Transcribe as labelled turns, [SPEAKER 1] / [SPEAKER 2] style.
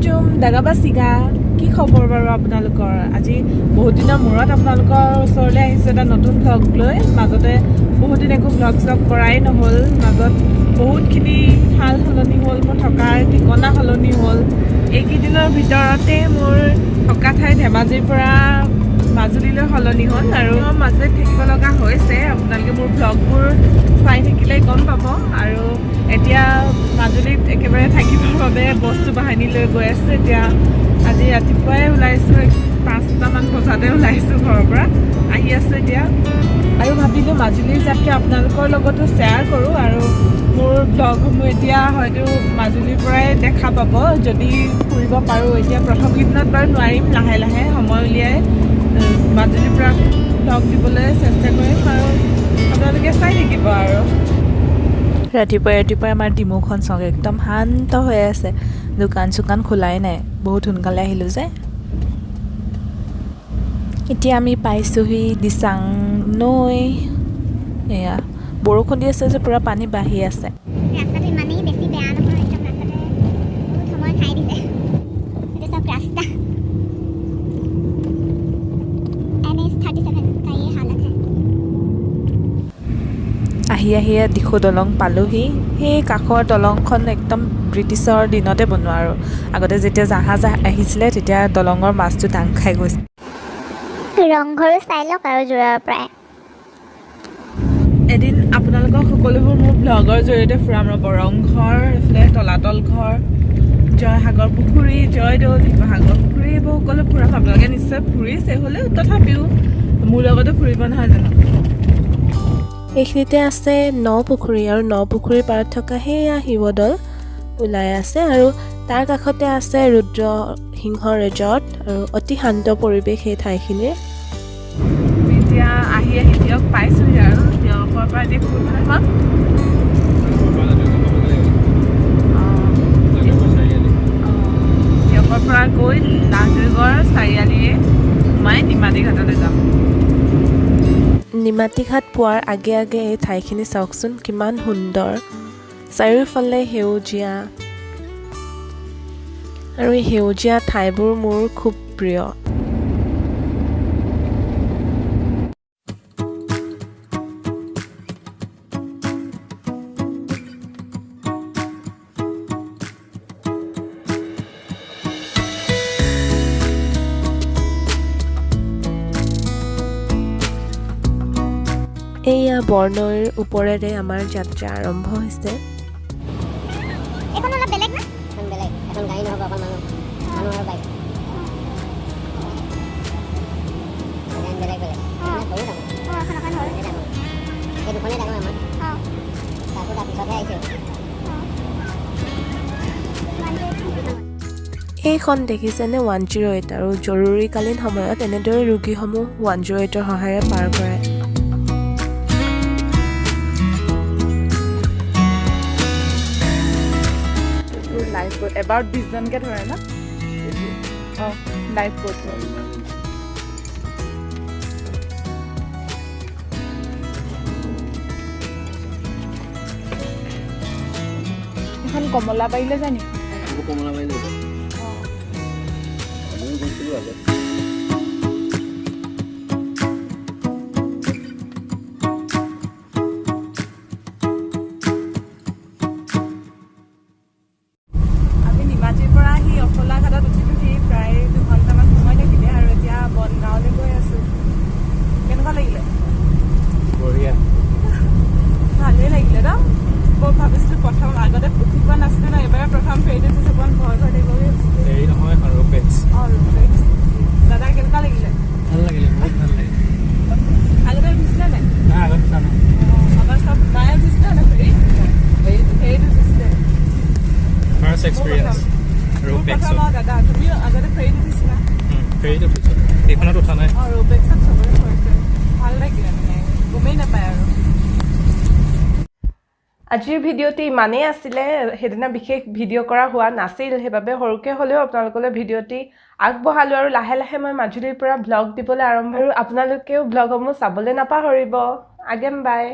[SPEAKER 1] জুম দাগাবা চিগা কি খবৰ বাৰু আপোনালোকৰ আজি বহুত দিনৰ মূৰত আপোনালোকৰ ওচৰলৈ আহিছোঁ এটা নতুন ভ্লগ লৈ মাজতে বহুত দিন একো ভ্লগ কৰাই নহ'ল মাজত বহুতখিনি হাল সলনি হ'ল মোৰ থকাৰ ঠিকনা সলনি হ'ল এইকেইদিনৰ ভিতৰতে মোৰ থকা ঠাই ধেমাজিৰ পৰা মাজুলীলৈ সলনি হ'ল আৰু মাজুলীত থাকিব লগা হৈছে আপোনালোকে মোৰ ভ্লগবোৰ চাই থাকিলে গম পাব আৰু এতিয়া মাজুলীত একেবাৰে থাকিবৰ বাবে বস্তু বাহিনী লৈ গৈ আছোঁ এতিয়া আজি ৰাতিপুৱাই ওলাইছোঁ 5টামান বজাতে ওলাইছোঁ ঘৰৰ পৰা আহি আছোঁ এতিয়া আৰু ভাবিলোঁ মাজুলীৰ যাত্ৰা আপোনালোকৰ লগতো শ্বেয়াৰ কৰোঁ আৰু মোৰ ব্লগসমূহ এতিয়া হয়তো মাজুলীৰ পৰাই দেখা পাব যদি ফুৰিব পাৰোঁ এতিয়া প্ৰথম কেইদিনত বাৰু নোৱাৰিম লাহে লাহে সময় উলিয়াই মাজুলীৰ পৰা ব্লগ দিবলৈ চেষ্টা কৰিম আৰু আপোনালোকে চাই থাকিব আৰু ৰাতিপুৱাই আমাৰ ডিমুখন চাওক একদম শান্ত হৈ আছে দোকান চোকান খোলাই নাই বহুত সোনকালে আহিলোঁ যে এতিয়া আমি পাইছোঁহি দিচাং নৈ এয়া বৰষুণ দি আছে যে পূৰা পানী বাঢ়ি আছে
[SPEAKER 2] ৰাস্তাটো ইমানেই বেছি বেয়া নহয় একদম ৰাস্তাতে বহুত সময় খাই দিছে এইটো চব ৰাস্তা NH 37 का ये हालत है
[SPEAKER 1] আহি দিখৌ দলং পালোহি সেই কাষৰ দলংখন একদম ব্ৰিটিছৰ দিনতে বনোৱা আৰু আগতে যেতিয়া জাহাজ আহিছিলে তেতিয়া দলঙৰ মাছটো ডাং খাই গৈছে
[SPEAKER 2] ৰংঘৰো চাই লওক আৰু যোৰাৰ প্ৰায়
[SPEAKER 1] এদিন আপোনালোকক সকলোবোৰ মোৰ ব্লগৰ জৰিয়তে ফুৰাম ৰ'ব ৰংঘৰ এইফালে তলাতল ঘৰ জয়সাগৰ পুখুৰী জয়দৌল শিৱসাগৰ পুখুৰী এইবোৰ সকলো ফুৰাম আপোনালোকে নিশ্চয় ফুৰিছে হ'লেও তথাপিও মোৰ লগতো ফুৰিব নহয় জানো এইখিনিতে আছে নপুখুৰী আৰু নপুখুৰীৰ পাৰত থকা সেয়া শিৱদৌল ওলাই আছে আৰু তাৰ কাষতে আছে ৰুদ্ৰ সিংহ ৰিজৰ্ট আৰু অতি শান্ত পৰিৱেশ সেই ঠাইখিনিৰ এতিয়া আহি দিয়ক পাইছোঁহি আৰু দিয়কৰ পৰা এতিয়া কোনফালে পাম দিয়কৰ পৰা গৈ লাহদুৰ্গৰ চাৰিআলিয়ে সোমাই নিমাতী ঘাটলৈ যাম নিমাতী ঘাট পোৱাৰ আগে আগে এই ঠাইখিনি চাওকচোন কিমান সুন্দৰ চাৰিওফালে সেউজীয়া আৰু এই সেউজীয়া ঠাইবোৰ মোৰ খুব প্ৰিয় এয়া বৰনৈৰ ওপৰেৰে আমাৰ যাত্ৰা আৰম্ভ হৈছে
[SPEAKER 2] এখন অলপ বেলেগ না এখন বেলেগ এখন গাড়ী নহ'ব অকল মানুহৰ বাইক বেলেগ বেলেগ সৰু ডাঙৰ এখন হ'ল এই দুখনেই ডাঙৰ আমাৰ তাকো তাৰপিছতহে আহিছে
[SPEAKER 1] এইখন দেখিছেনে 108 আৰু জৰুৰীকালীন সময়ত এনেদৰে ৰোগীসমূহ 108ৰ সহায়েৰে পাৰ কৰে লাইফ বোট এবাউট 20 জনকে ধৰে না অঁ লাইফ বোট এখন কমলাবাৰীলৈ যায় নেকি কমলাবাৰীলৈ অঁ আমি গৈছিলোঁ আগত ভালেই লাগিলে ন মই ভাবিছিলোঁ প্ৰথম আগতে উঠি পোৱা নাছিলোঁ ন এবাৰ প্ৰথম ফেৰীত উঠিছোঁ অকণ ভয় থাকিবগৈ হেৰি নহয় ৰোপেক্স অঁ ৰোপেক্স দাদা কেনেকুৱা লাগিলে ভাল লাগিলে বহুত ভাল লাগিলে আগতে উঠিছিলে নাই আগত উঠা নাই আমাৰ চব মায়ে উঠিছিলে নে ফেৰীত উঠিছিলে ফাৰ্ষ্ট এক্সপিৰিয়েঞ্চ ৰোপেক্স দাদা তুমিও আগতে ফেৰীত উঠিছিলা ফেৰীত উঠিছোঁ এইখনত উঠা নাই অঁ ৰোপেক্সত চবৰে হৈছে ভাল লাগিলে মানে গমেই নাপায় আৰু আজিৰ ভিডিঅ'টি ইমানেই আছিলে সেইদিনা বিশেষ ভিডিঅ' কৰা হোৱা নাছিল সেইবাবে সৰুকৈ হ'লেও আপোনালোকলৈ ভিডিঅ'টি আগবঢ়ালোঁ আৰু লাহে লাহে মই মাজুলীৰ পৰা ব্লগ দিবলৈ আৰম্ভ আৰু আপোনালোকেও ব্লগসমূহ চাবলৈ নাপাহৰিব আগেম বাই